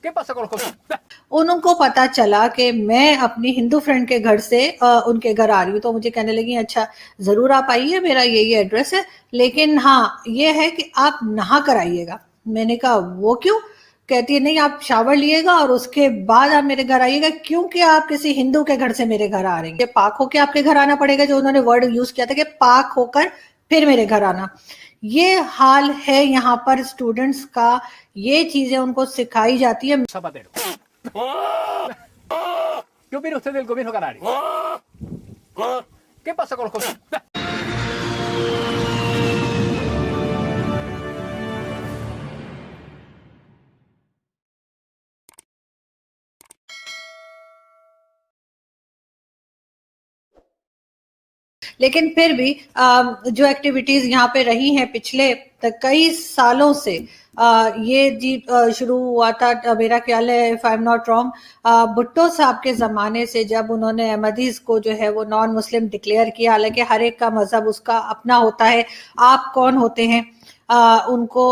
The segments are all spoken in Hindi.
¿Qué pasa con los comunistas? उनको पता चला कि मैं अपनी हिंदू फ्रेंड के घर से उनके घर आ रही हूँ, तो मुझे कहने लगी अच्छा जरूर आप आइए, मेरा ये एड्रेस है, लेकिन हाँ ये है कि आप नहा कर आइएगा। मैंने कहा वो क्यों? कहती है नहीं, आप शावर लिएगा और उसके बाद आप मेरे घर आइएगा, क्योंकि आप किसी हिंदू के घर से मेरे घर आ रही हैं, पाक होके आपके घर आना पड़ेगा, जो उन्होंने वर्ड यूज किया था कि पाक होकर फिर मेरे घर आना। ये हाल है यहाँ पर स्टूडेंट्स का, ये चीजें उनको सिखाई जाती है। Zapatero. ¿Qué opina usted del gobierno canario? ¿Qué pasa con los comunistas? लेकिन फिर भी जो एक्टिविटीज यहाँ पे रही हैं पिछले कई सालों से, ये जी शुरू हुआ था, मेरा ख्याल है if I am not wrong, Bhutto साहब के जमाने से, जब उन्होंने अहमदीज को जो है वो नॉन मुस्लिम डिक्लेयर किया। हालांकि हर एक का मजहब उसका अपना होता है, आप कौन होते हैं उनको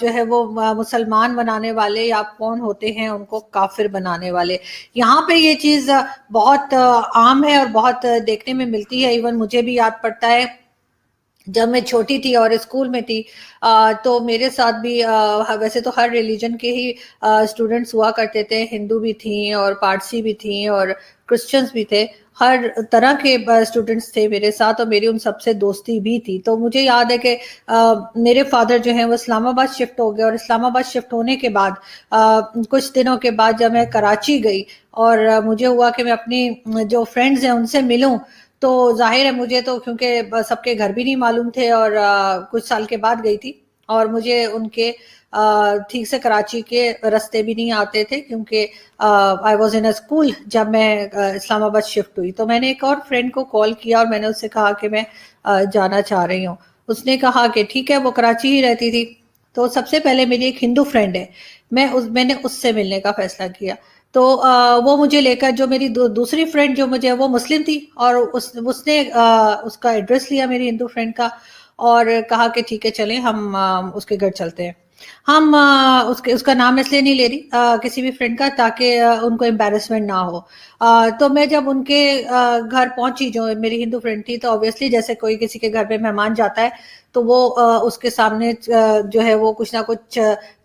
जो है वो मुसलमान बनाने वाले, या आप कौन होते हैं उनको काफिर बनाने वाले। यहाँ पे ये चीज बहुत आम है और बहुत देखने में मिलती है। इवन मुझे भी याद पड़ता है जब मैं छोटी थी और स्कूल में थी, तो मेरे साथ भी वैसे तो हर रिलीजन के ही स्टूडेंट्स हुआ करते थे, हिंदू भी थी और पारसी भी थी और क्रिश्चियंस भी थे, हर तरह के स्टूडेंट्स थे मेरे साथ, और मेरी उन सबसे दोस्ती भी थी। तो मुझे याद है कि मेरे फादर जो हैं वो इस्लामाबाद शिफ्ट हो गए, और इस्लामाबाद शिफ्ट होने के बाद कुछ दिनों के बाद जब मैं कराची गई और मुझे हुआ कि मैं अपनी जो फ्रेंड्स हैं उनसे मिलूं, तो जाहिर है मुझे तो, क्योंकि सबके घर भी नहीं मालूम थे और कुछ साल के बाद गई थी, और मुझे उनके ठीक से कराची के रास्ते भी नहीं आते थे, क्योंकि I was in a school जब मैं इस्लामाबाद शिफ्ट हुई। तो मैंने एक और फ्रेंड को कॉल किया और मैंने उससे कहा कि मैं जाना चाह रही हूँ। उसने कहा कि ठीक है, वो कराची ही रहती थी। तो सबसे पहले मेरी एक हिंदू फ्रेंड है, मैंने उससे मिलने का फैसला किया। तो वो मुझे लेकर, जो मेरी दूसरी फ्रेंड जो मुझे, वो मुस्लिम थी, और उसने उसका एड्रेस लिया मेरी हिंदू फ्रेंड का, और कहा कि ठीक है चलें हम उसके घर चलते हैं। हम उसका नाम इसलिए नहीं ले रही किसी भी फ्रेंड का, ताकि उनको एम्बेरसमेंट ना हो। तो मैं जब उनके घर पहुंची, जो मेरी हिंदू फ्रेंड थी, तो ऑब्वियसली जैसे कोई किसी के घर पे मेहमान जाता है तो वो उसके सामने जो है वो कुछ ना कुछ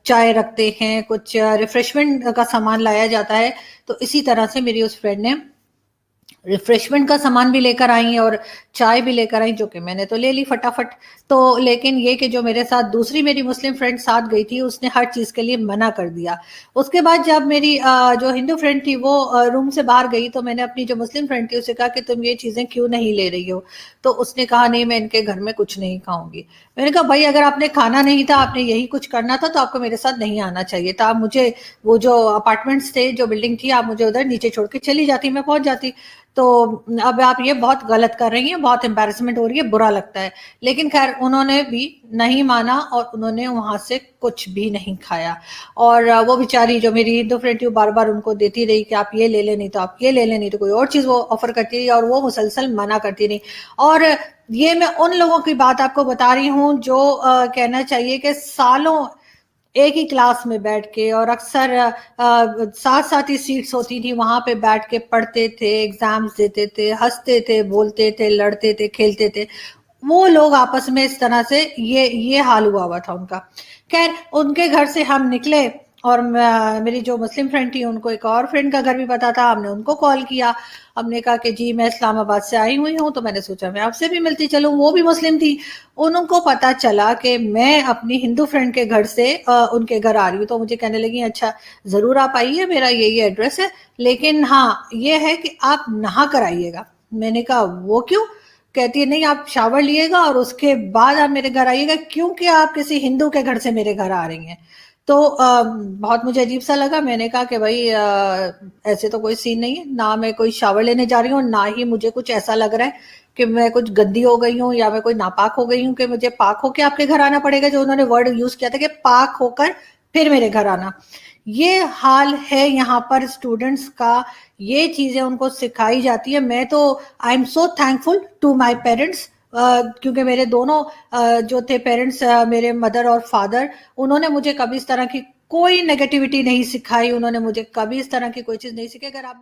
चाय रखते हैं, कुछ रिफ्रेशमेंट का सामान लाया जाता है। तो इसी तरह से मेरी उस फ्रेंड ने रिफ्रेशमेंट का सामान भी लेकर आई और चाय भी लेकर आई, जो कि मैंने तो ले ली फटाफट। तो लेकिन ये कि जो मेरे साथ दूसरी मेरी मुस्लिम फ्रेंड साथ गई थी, उसने हर चीज के लिए मना कर दिया। उसके बाद जब मेरी जो हिंदू फ्रेंड थी वो रूम से बाहर गई, तो मैंने अपनी जो मुस्लिम फ्रेंड थी उससे कहा कि तुम ये चीजें क्यों नहीं ले रही हो? तो उसने कहा नहीं, मैं इनके घर में कुछ नहीं खाऊंगी। मैंने कहा भाई, अगर आपने खाना नहीं था, आपने यही कुछ करना था, तो आपको मेरे साथ नहीं आना चाहिए था। आप मुझे, वो जो अपार्टमेंट्स थे, जो बिल्डिंग थी, आप मुझे उधर नीचे छोड़ के चली जाती, मैं पहुंच जाती। तो अब आप ये बहुत गलत कर रही हैं, बहुत एम्बैरेसमेंट हो रही है, बुरा लगता है। लेकिन खैर उन्होंने भी नहीं माना और उन्होंने वहां से कुछ भी नहीं खाया। और वो बेचारी जो मेरी हिंदू फ्रेंड थी, बार बार उनको देती रही कि आप ये ले लें, नहीं तो आप ये ले लें, नहीं तो कोई और चीज वो ऑफर करती रही, और वो मुसलसल मना करती रही। और ये मैं उन लोगों की बात आपको बता रही हूँ जो कहना चाहिए कि सालों एक ही क्लास में बैठ के, और अक्सर साथ साथ ही सीट्स होती थी, वहां पे बैठ के पढ़ते थे, एग्जाम्स देते थे, हंसते थे, बोलते थे, लड़ते थे, खेलते थे। वो लोग आपस में इस तरह से ये हाल हुआ था उनका। खैर उनके घर से हम निकले, और मेरी जो मुस्लिम फ्रेंड थी उनको एक और फ्रेंड का घर भी पता था, हमने उनको कॉल किया। हमने कहा कि जी मैं इस्लामाबाद से आई हुई हूँ, तो मैंने सोचा मैं आपसे भी मिलती चलूँ। वो भी मुस्लिम थी। उनको पता चला कि मैं अपनी हिंदू फ्रेंड के घर से उनके घर आ रही हूँ, तो मुझे कहने लगी अच्छा जरूर आप आइए, मेरा ये एड्रेस है, लेकिन हाँ ये है कि आप नहा कर आइएगा। मैंने कहा वो क्यों? कहती है नहीं, आप शावर लिएगा और उसके बाद आप मेरे घर आइएगा, क्योंकि आप किसी हिंदू के घर से मेरे घर आ रही हैं। तो बहुत मुझे अजीब सा लगा। मैंने कहा कि भाई ऐसे तो कोई सीन नहीं है, ना मैं कोई शावर लेने जा रही हूँ, ना ही मुझे कुछ ऐसा लग रहा है कि मैं कुछ गंदी हो गई हूँ या मैं कोई नापाक हो गई हूँ कि मुझे पाक होके आपके घर आना पड़ेगा, जो उन्होंने वर्ड यूज किया था कि पाक होकर फिर मेरे घर आना। ये हाल है यहाँ पर स्टूडेंट्स का, ये चीजें उनको सिखाई जाती है। मैं तो I am so thankful to my parents, क्योंकि मेरे दोनों जो थे पेरेंट्स, मेरे मदर और फादर, उन्होंने मुझे कभी इस तरह की कोई नेगेटिविटी नहीं सिखाई उन्होंने मुझे, कभी इस तरह की कोई चीज नहीं सिखाई। अगर आप